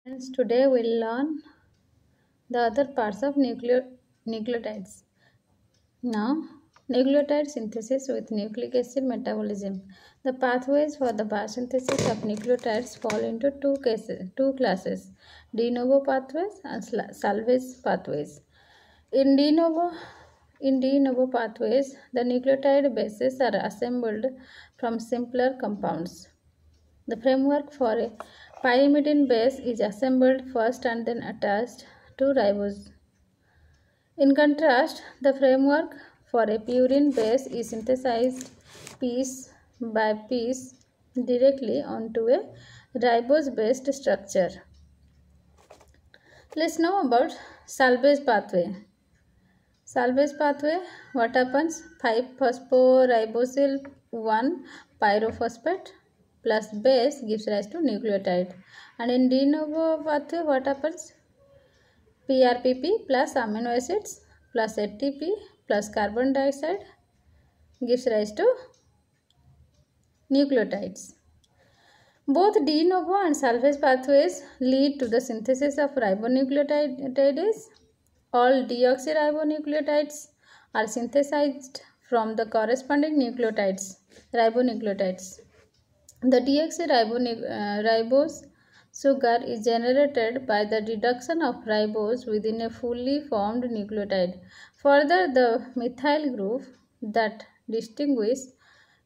Friends, today we'll learn the other parts of nucleotides. Now, nucleotide synthesis with nucleic acid metabolism. The pathways for the biosynthesis of nucleotides fall into two classes: de novo pathways and salvage pathways. In de novo in de novo pathways, the nucleotide bases are assembled from simpler compounds. The framework for a pyrimidine base is assembled first and then attached to ribose. In contrast, the framework for a purine base is synthesized piece by piece directly onto a ribose-based structure. Let's know about salvage pathway. Salvage pathway, what happens? 5-phosphoribosyl 1 pyrophosphate plus base gives rise to nucleotide. And in de novo pathway, what happens? PRPP plus amino acids plus ATP plus carbon dioxide gives rise to nucleotides. Both de novo and salvage pathways lead to the synthesis of ribonucleotides. All deoxyribonucleotides are synthesized from the corresponding ribonucleotides. The deoxyribose sugar is generated by the reduction of ribose within a fully formed nucleotide. Further, the methyl group that distinguishes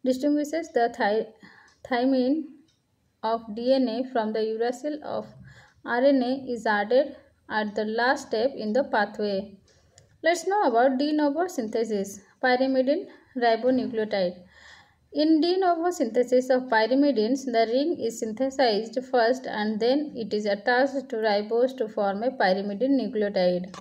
the thymine of DNA from the uracil of RNA is added at the last step in the pathway. Let's know about de novo synthesis, pyrimidine ribonucleotide. In de novo synthesis of pyrimidines, the ring is synthesized first and then it is attached to ribose to form a pyrimidine nucleotide.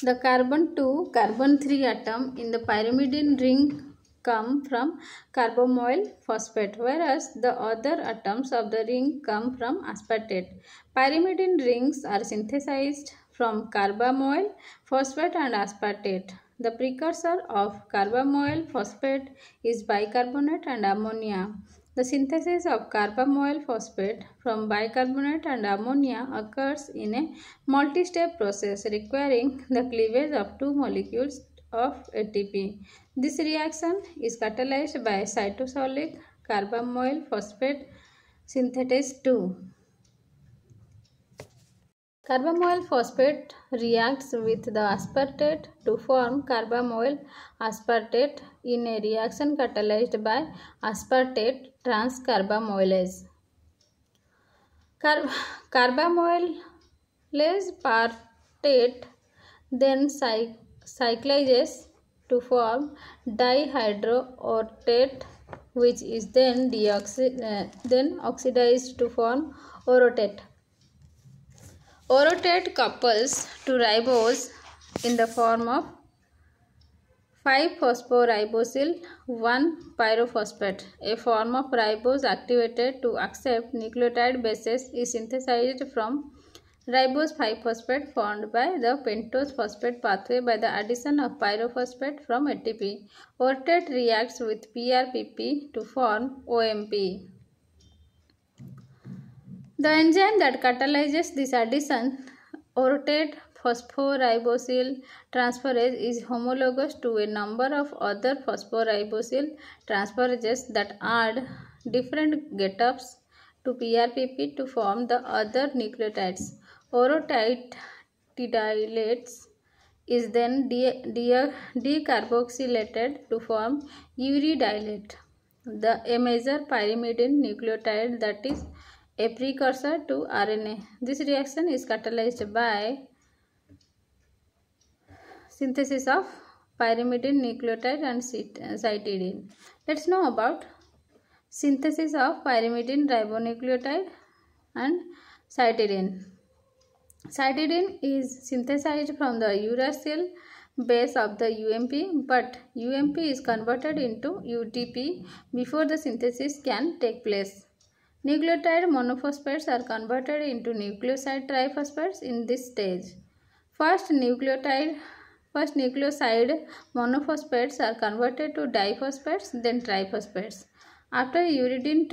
The carbon 2, carbon 3 atom in the pyrimidine ring come from carbamoyl phosphate, whereas the other atoms of the ring come from aspartate. Pyrimidine rings are synthesized from carbamoyl phosphate and aspartate. The precursor of carbamoyl phosphate is bicarbonate and ammonia. The synthesis of carbamoyl phosphate from bicarbonate and ammonia occurs in a multi-step process requiring the cleavage of two molecules of ATP. This reaction is catalyzed by cytosolic carbamoyl phosphate synthetase 2. Carbamoyl phosphate reacts with the aspartate to form carbamoyl aspartate in a reaction catalyzed by aspartate transcarbamylase. Carbamoylase partate then cyclizes to form dihydroorotate, which is then oxidized to form orotate. Orotate couples to ribose in the form of 5-phosphoribosyl 1 pyrophosphate. A form of ribose activated to accept nucleotide bases is synthesized from ribose 5-phosphate formed by the pentose phosphate pathway by the addition of pyrophosphate from ATP. Orotate reacts with PRPP to form OMP. The enzyme that catalyzes this addition, orotate phosphoribosyl transferase, is homologous to a number of other phosphoribosyl transferases that add different getops to PRPP to form the other nucleotides. Orotatidylase is then decarboxylated to form uridylate, a major pyrimidine nucleotide that is a precursor to RNA. This reaction is catalyzed by synthesis of pyrimidine nucleotide and cytidine. Let's know about synthesis of pyrimidine ribonucleotide and cytidine. Cytidine is synthesized from the uracil base of the UMP, but UMP is converted into UTP before the synthesis can take place. Nucleotide monophosphates are converted into nucleoside triphosphates in this stage. First nucleoside monophosphates are converted to diphosphates, then triphosphates. After uridine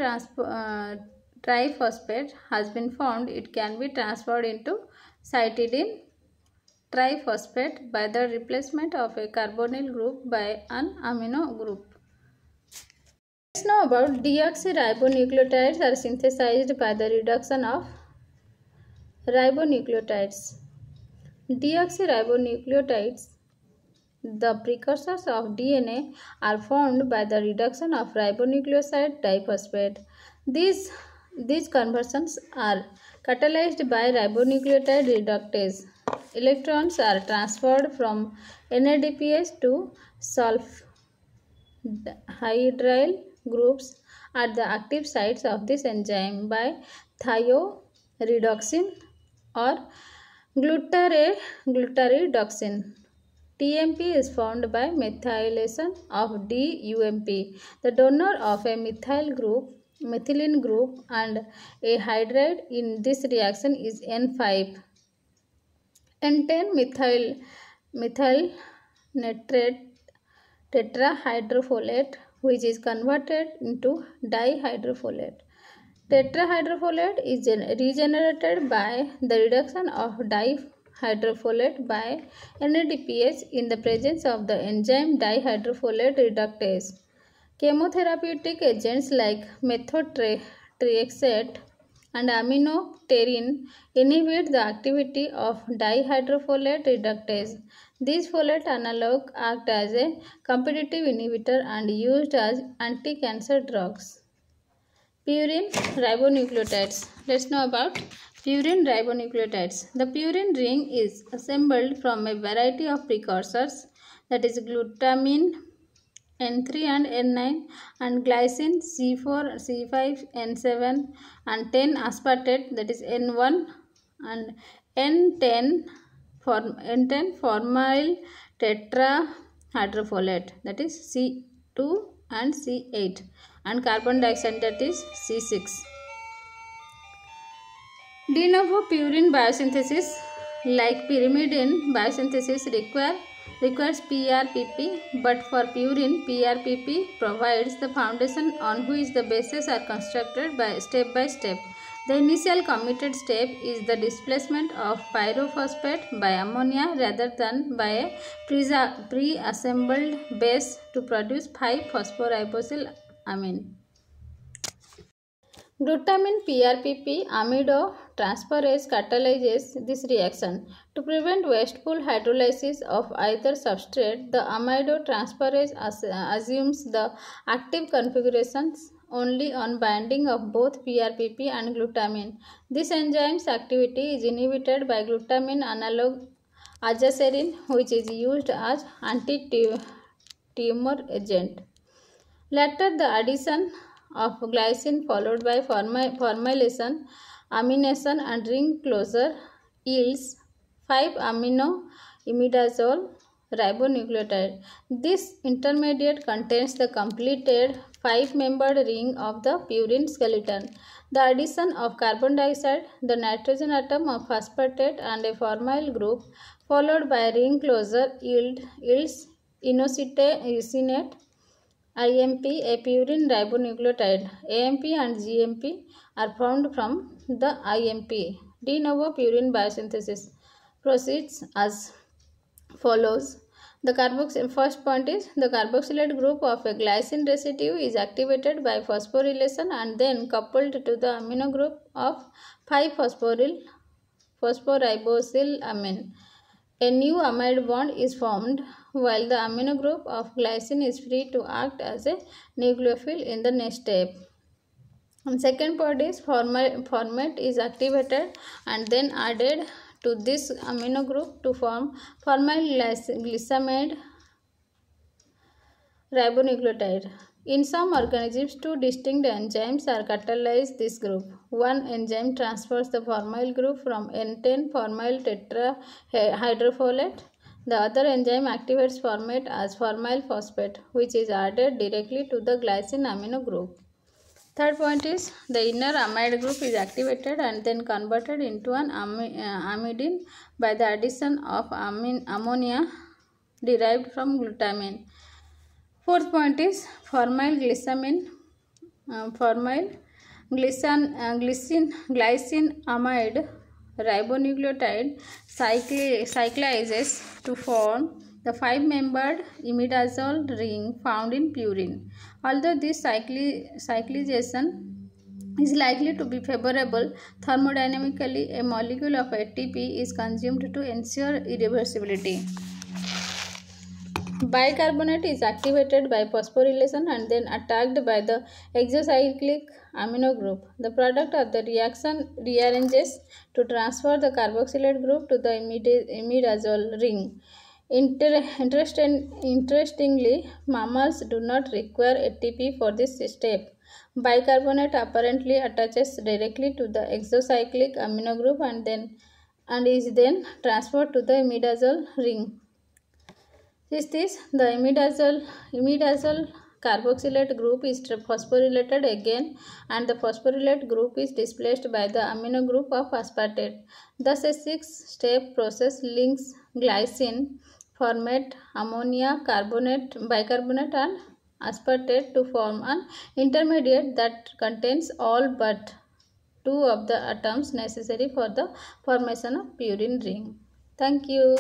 triphosphate has been found, it can be transferred into cytidine triphosphate by the replacement of a carbonyl group by an amino group. Let's know about deoxyribonucleotides are synthesized by the reduction of ribonucleotides. Deoxyribonucleotides, the precursors of DNA, are formed by the reduction of ribonucleoside diphosphate. These conversions are catalyzed by ribonucleotide reductase. Electrons are transferred from NADPH to sulfhydryl groups at the active sites of this enzyme by thioredoxin or glutaredoxin. TMP is formed by methylation of DUMP. The donor of a methylene group and a hydride in this reaction is N5. N10 methyl nitrate tetrahydrofolate, which is converted into dihydrofolate. Tetrahydrofolate is regenerated by the reduction of dihydrofolate by NADPH in the presence of the enzyme dihydrofolate reductase. Chemotherapeutic agents like methotrexate and aminopterin inhibit the activity of dihydrofolate reductase. These folate analogues act as a competitive inhibitor and used as anti-cancer drugs. Purine ribonucleotides. Let's know about purine ribonucleotides. The purine ring is assembled from a variety of precursors, that is glutamine N3 and N9 and glycine C4, C5, N7 and 10 aspartate, that is N1 and N10 formyl tetrahydrofolate, that is C2 and C8 and carbon dioxide, that is C6. De novo purine biosynthesis, like pyrimidine biosynthesis, requires PRPP, but for purine, PRPP provides the foundation on which the bases are constructed by step. The initial committed step is the displacement of pyrophosphate by ammonia rather than by a pre-assembled base to produce 5-phosphoribosyl amine. Glutamine PRPP amido transferase catalyzes this reaction. To prevent wasteful hydrolysis of either substrate, the amido transferase assumes the active configurations only on binding of both PRPP and glutamine. This enzyme's activity is inhibited by glutamine analog azacerin, which is used as anti-tumor agent. Later, the addition of glycine followed by formylation, amination and ring closure yields 5-amino-imidazole ribonucleotide. This intermediate contains the completed 5-membered ring of the purine skeleton. The addition of carbon dioxide, the nitrogen atom of aspartate and a formyl group followed by ring closure yields inositol IMP, a purine ribonucleotide. AMP and GMP are formed from the IMP. De novo purine biosynthesis proceeds as follows. First point is the carboxylate group of a glycine residue is activated by phosphorylation and then coupled to the amino group of 5-phosphoribosyl amine. A new amide bond is formed while the amino group of glycine is free to act as a nucleophile in the next step. And second part is formate is activated and then added to this amino group to form formyl glycamide ribonucleotide. In some organisms, two distinct enzymes are catalyzed this group. One enzyme transfers the formyl group from N10 formyl tetrahydrofolate. The other enzyme activates formate as formyl phosphate, which is added directly to the glycine amino group. Third point is the inner amide group is activated and then converted into an amidine by the addition of ammonia derived from glutamine. Fourth point is formyl glycinamide ribonucleotide cyclizes to form the 5-membered imidazole ring found in purine. Although this cyclization is likely to be favorable thermodynamically, a molecule of ATP is consumed to ensure irreversibility. Bicarbonate is activated by phosphorylation and then attacked by the exocyclic amino group. The product of the reaction rearranges to transfer the carboxylate group to the imidazole ring. Interestingly, mammals do not require ATP for this step. Bicarbonate apparently attaches directly to the exocyclic amino group and is then transferred to the imidazole ring. Is this the imidazole carboxylate group is phosphorylated again, and the phosphorylate group is displaced by the amino group of aspartate. Thus, a 6-step process links glycine, formate ammonia, bicarbonate, and aspartate to form an intermediate that contains all but 2 of the atoms necessary for the formation of purine ring. Thank you.